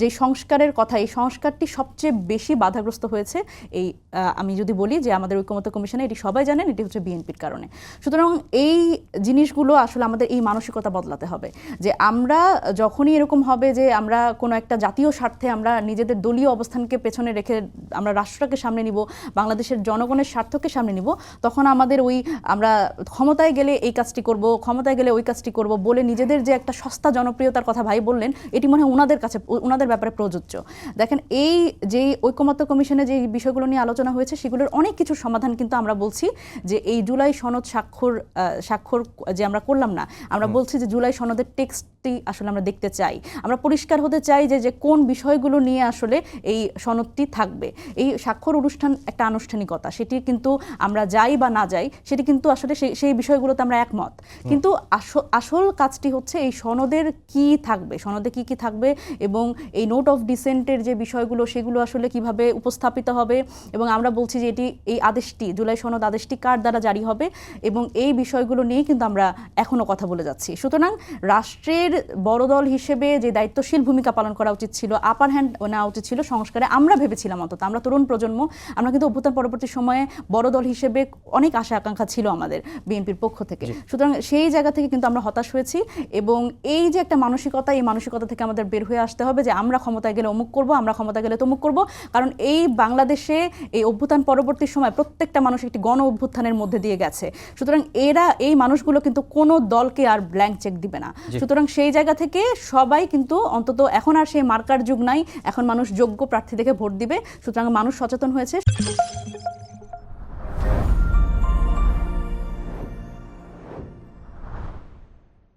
যে সংস্কারের কথা, এই সংস্কারটি সবচেয়ে বেশি বাধাগ্রস্ত হয়েছে এই আমি যদি বলি যে আমাদের ঐকমত্য কমিশনে, এটি সবাই জানেন, এটি হচ্ছে বিএনপির কারণে। সুতরাং এই জিনিসগুলো আসলে আমাদের এই মানসিকতা বদলাতে হবে যে আমরা যখনই এরকম হবে যে আমরা কোনো একটা জাতীয় স্বার্থে আমরা নিজেদের দলীয় অবস্থানকে পেছনে রেখে আমরা রাষ্ট্রকে সামনে নিব, বাংলাদেশের জনগণের স্বার্থকে সামনে নিব, তখন আমাদের ওই আমরা ক্ষমতায় গেলে এই কাজটি করব, ক্ষমতায় গেলে ওই কাজটি করব বলে নিজেদের যে একটা সস্তা জনপ্রিয়তার কথা ভাই বললেন, এটি মনে হয় ওনাদের কাছে ওনাদের ব্যাপারে প্রযোজ্য। দেখেন, এই যে ঐকমত্য কমিশনে যে বিষয়গুলো নিয়ে আলোচনা হয়েছে সেগুলোর অনেক কিছু সমাধান কিন্তু আমরা বলছি যে এই জুলাই সনদ স্বাক্ষর যে আমরা করলাম না, আমরা বলছি যে জুলাই সনদের টেক্সটটি আসলে আমরা দেখতে চাই, আমরা পরিষ্কার হতে চাই যে কোন বিষয়গুলো নিয়ে আসলে এই সনদটি থাকবে। এই স্বাক্ষর অনুষ্ঠান একটা আনুষ্ঠানিকতা, সেটি কিন্তু আমরা যাই বা না যাই সেটি কিন্তু আসলে সেই বিষয়গুলোতে আমরা একমত, কিন্তু আসল কাজটি হচ্ছে এই সনদের কি থাকবে, সনদে কি কি থাকবে এবং এই নোট অফ ডিসেন্টের যে বিষয়গুলো সেগুলো আসলে কিভাবে উপস্থাপিত হবে। এবং আমরা বলছি যে এই আদেশটি, জুলাই সনদ আদেশটি কার দ্বারা জারি হবে, এবং এই বিষয়গুলো নিয়ে কিন্তু আমরা এখনও কথা বলে যাচ্ছি। সুতরাং রাষ্ট্রের বড় দল হিসেবে যে দায়িত্বশীল ভূমিকা পালন করা উচিত ছিল, আপার হ্যান্ড নেওয়া উচিত ছিল সংস্কারে, আমরা ভেবেছিলাম, অন্তত আমরা তরুণ প্রজন্ম, আমরা কিন্তু অভ্যুত্থান পরবর্তী সময়ে বড় দল হিসেবে অনেক আশা আকাঙ্ক্ষা ছিল আমাদের বিএনপির পক্ষ থেকে। সুতরাং সেই জায়গা থেকে কিন্তু আমরা হতাশ হয়েছি, এবং এই যে একটা মানসিকতা, এই মানসিকতা থেকে আমাদের বের হয়ে আসতে হবে যে আমরা ক্ষমতায় গেলে অমুক করব, আমরা ক্ষমতায় গেলে তমুক করব। কারণ এই বাংলাদেশে এই অভ্যুত্থান পরবর্তী সময় প্রত্যেকটা মানুষ একটি গণ অভ্যুত্থানের মধ্যে দিয়ে গেছে। সুতরাং এই মানুষগুলো কিন্তু কোনো দলকে আর ব্ল্যাঙ্ক চেক দিবে না। সুতরাং সেই জায়গা থেকে সবাই কিন্তু, অন্তত এখন আর সেই মার্কার যুগ নাই, এখন মানুষ যোগ্য প্রার্থী দেখে ভোট দিবে। সুতরাং মানুষ সচেতন হয়েছে।